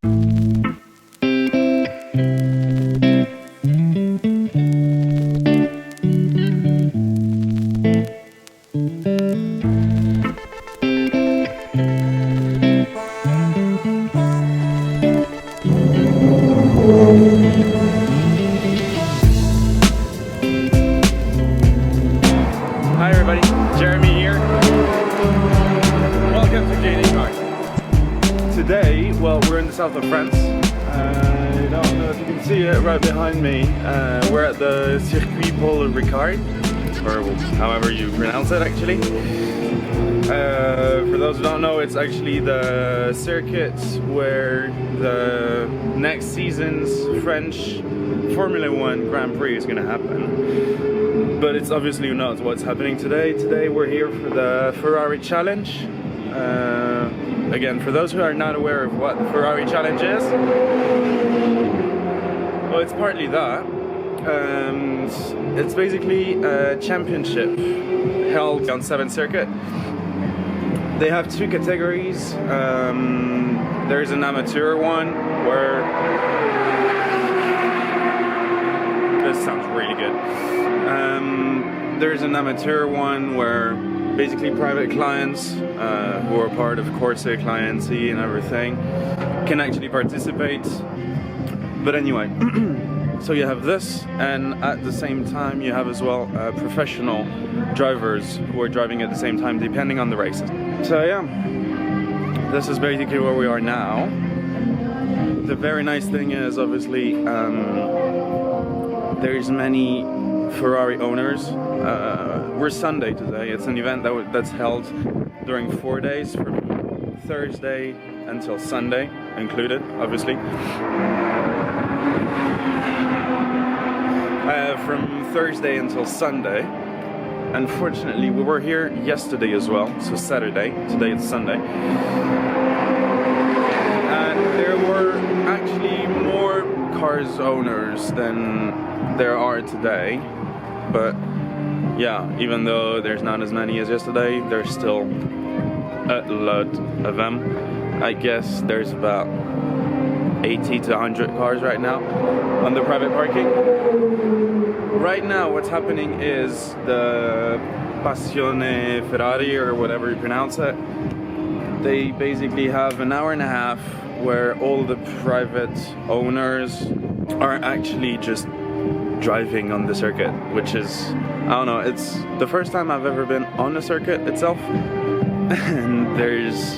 Today, well, we're in the south of France. I don't know if you can see it right behind me. We're at the Circuit Paul Ricard, or however you pronounce it actually. For those who don't know, it's actually the circuit where the next season's French Formula 1 Grand Prix is going to happen. But it's obviously not what's happening today. Today we're here for the Ferrari Challenge. Again, for those who are not aware of what the Ferrari Challenge is, well, it's partly that. It's basically a championship held on 7th Circuit. They have two categories. There's an amateur one where... This sounds really good. There's an amateur one where basically private clients who are part of Corsa cliency and everything can actually participate. But anyway, so you have this, and at the same time you have as well professional drivers who are driving at the same time depending on the races. So yeah, this is basically where we are now. The very nice thing is obviously there's many Ferrari owners. We're Sunday today. It's an event that's held during 4 days, from Thursday until Sunday included, obviously. From Thursday until Sunday. Unfortunately, we were here yesterday as well, so Saturday. Today it's Sunday. And there were actually more cars owners than there are today. But yeah, even though there's not as many as yesterday, there's still a lot of them. I guess there's about 80 to 100 cars right now on the private parking. Right now what's happening is the Speciale Ferrari, or whatever you pronounce it, they basically have an hour and a half where all the private owners are actually just driving on the circuit, which is, I don't know, it's the first time I've ever been on the circuit itself, and there's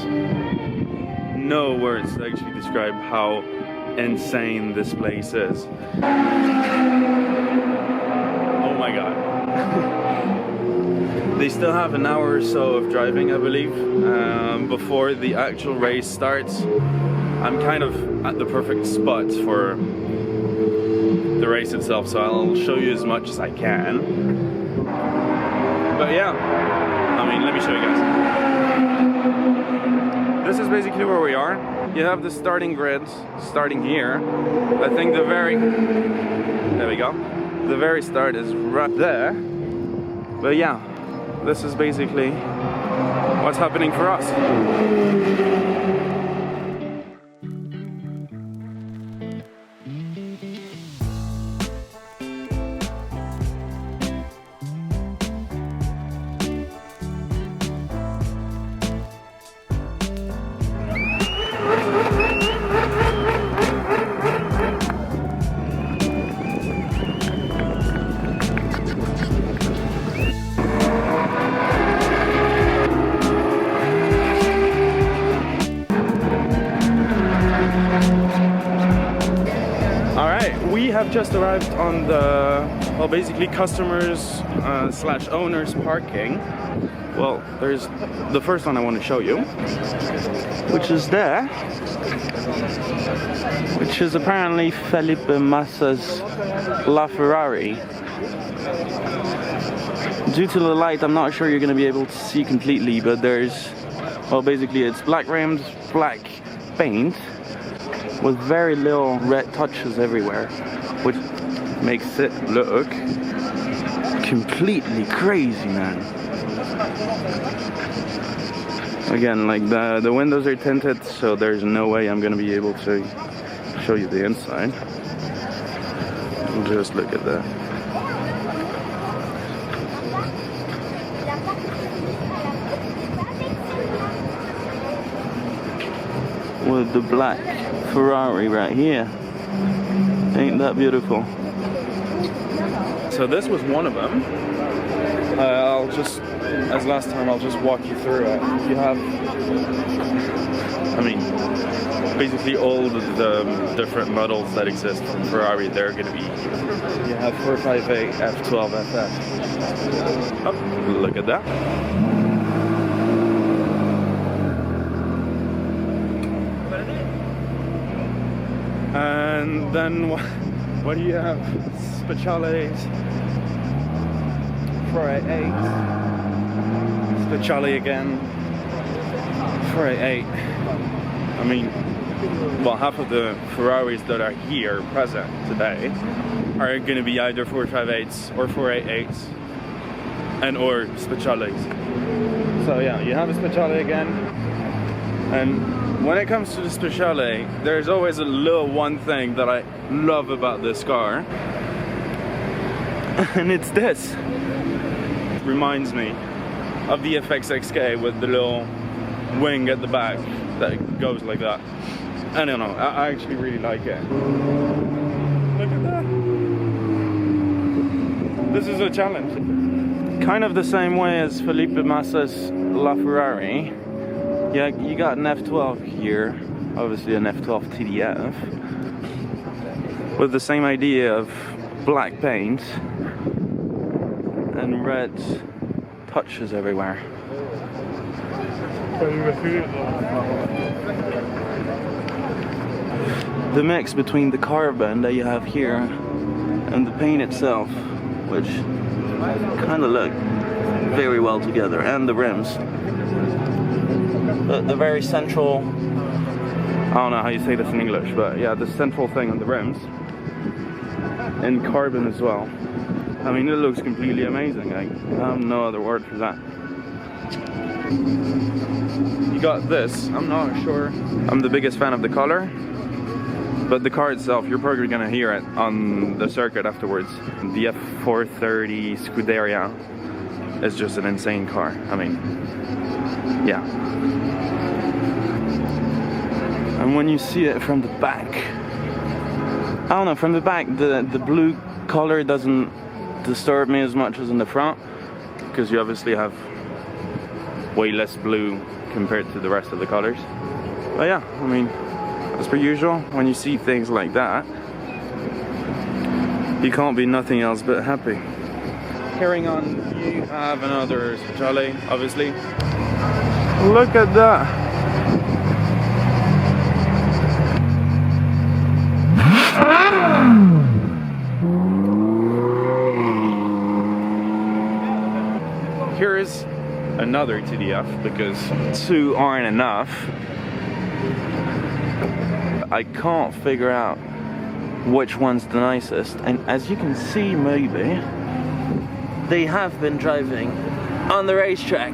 no words to actually describe how insane this place is. Oh my god. They still have an hour or so of driving, I believe, before the actual race starts. I'm kind of at the perfect spot for the race itself, so I'll show you as much as I can. But yeah, I mean, let me show you guys. This is basically where we are. You have the starting grid starting here. I think the very... There we go. The very start is right there. But yeah, this is basically what's happening for us. We have just arrived on the, well, basically customers slash owners parking. Well, there's the first one I want to show you, which is there, which is apparently Felipe Massa's LaFerrari. Due to the light, I'm not sure you're going to be able to see completely, but there's, well, basically it's black rims, black paint, with very little red touches everywhere, which makes it look completely crazy, man. Again, like the windows are tinted, so there's no way I'm gonna be able to show you the inside. Just look at that. With the black Ferrari right here. Ain't that beautiful? So this was one of them. I'll just, as last time, I'll just walk you through it. You have, I mean, basically all the different models that exist from Ferrari. They're going to be, you have 458, F12, FF. Oh, look at that. And then what do you have? Speciales, 488, Speciale again, 488. I mean, well, half of the Ferraris that are here present today are going to be either 458s or 488s and or Speciales. So yeah, you have a Speciale again, and when it comes to the Speciale, there's always a little one thing that I love about this car, and it's this. It reminds me of the FXXK with the little wing at the back that goes like that. I don't know, I actually really like it. Look at that. This is a challenge. Kind of the same way as Felipe Massa's LaFerrari. Yeah, you got an F12 here, obviously an F12 TDF, with the same idea of black paint and red touches everywhere. The mix between the carbon that you have here and the paint itself, which kind of look very well together, and the rims. The very central, I don't know how you say this in English, but yeah, the central thing on the rims, and carbon as well. I mean, it looks completely amazing. I have no other word for that. You got this. I'm not sure I'm the biggest fan of the color, but the car itself, you're probably gonna hear it on the circuit afterwards. The F430 Scuderia is just an insane car. I mean, yeah. And when you see it from the back, I don't know, from the back, the blue color doesn't disturb me as much as in the front, because you obviously have way less blue compared to the rest of the colors. But yeah, I mean, as per usual, when you see things like that, you can't be nothing else but happy. Carrying on, you have another Speciale, obviously. Look at that. Here's another TDF, because two aren't enough. I can't figure out which one's the nicest, and as you can see, maybe they have been driving on the racetrack.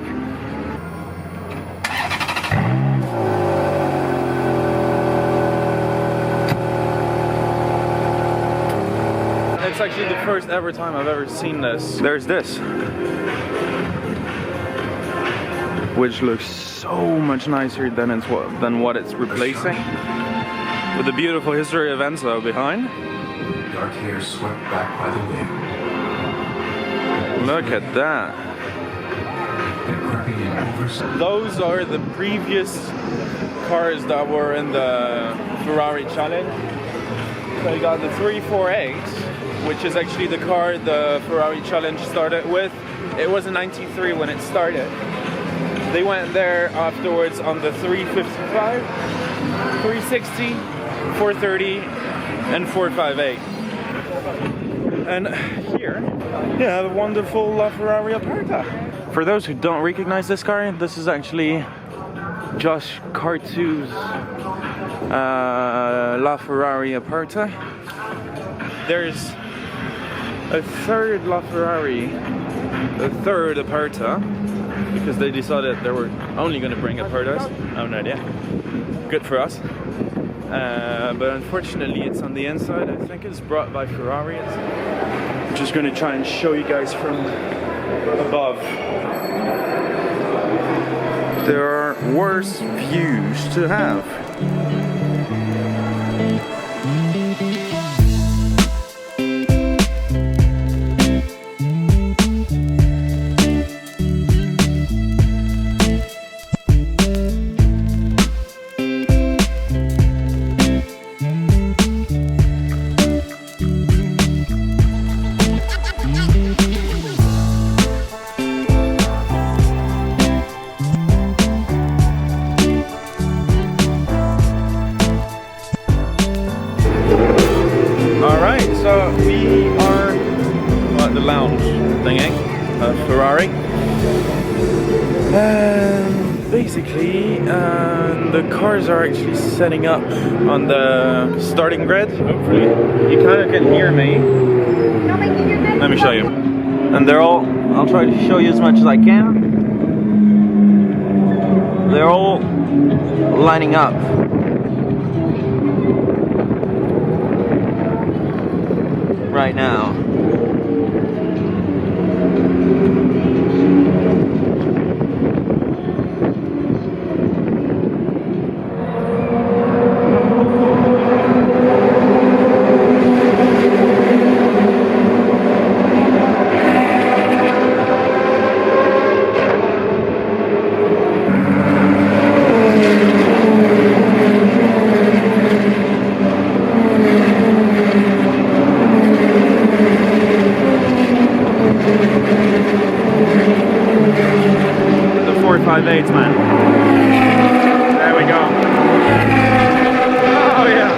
It's actually the first ever time I've ever seen this. There's this, which looks so much nicer than what it's replacing, with the beautiful history of Enzo behind. Dark hair swept back by the wind. Look at that. Those are the previous cars that were in the Ferrari Challenge. So you got the 348, which is actually the car the Ferrari Challenge started with. It was in '93 when it started. They went there afterwards on the 355, 360, 430, and 458. And here, you have a wonderful LaFerrari Aperta. For those who don't recognize this car, this is actually Josh Cartu's LaFerrari Aperta. There's a third LaFerrari, a third Aperta, because they decided they were only going to bring up Paradise. I have no idea. Good for us. But unfortunately it's on the inside. I think it's brought by Ferrari. I'm just going to try and show you guys from above. There are worse views to have. So we are at the lounge thingy of Ferrari. Basically, the cars are actually setting up on the starting grid. Hopefully, you kind of can hear me. Let me show you. And they're all, I'll try to show you as much as I can. They're all lining up. Right now. The 458s, man. There we go. Oh yeah.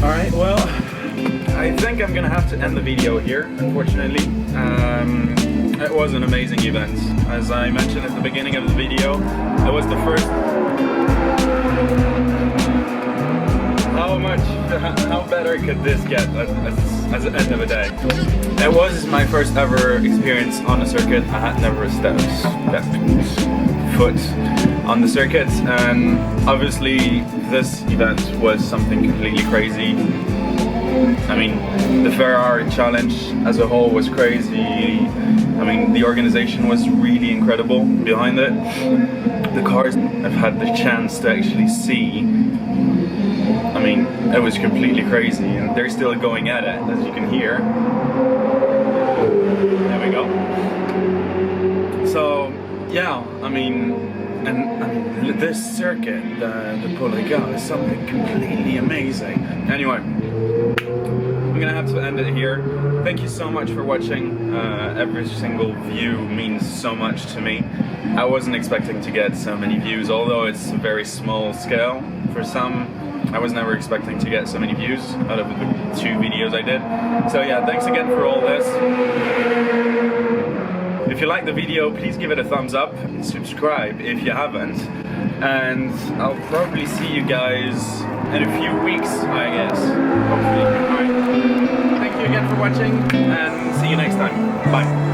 Alright, well, I think I'm gonna have to end the video here, unfortunately. It was an amazing event. As I mentioned at the beginning of the video, it was the first... How better could this get as the end of a day? It was my first ever experience on a circuit. I had never stepped foot on the circuit, and obviously this event was something completely crazy. I mean, the Ferrari challenge as a whole was crazy. I mean, the organization was really incredible behind it. The cars I've had the chance to actually see, I mean, it was completely crazy, and they're still going at it, as you can hear. There we go. So, yeah, I mean, this circuit, the Paul Ricard, is something completely amazing. Anyway, I'm gonna have to end it here. Thank you so much for watching. Every single view means so much to me. I wasn't expecting to get so many views, although it's a very small scale for some. I was never expecting to get so many views out of the 2 videos I did. So yeah, thanks again for all this. If you like the video, please give it a thumbs up and subscribe if you haven't. And I'll probably see you guys in a few weeks, I guess. Hopefully. Alright. Thank you again for watching, and see you next time. Bye.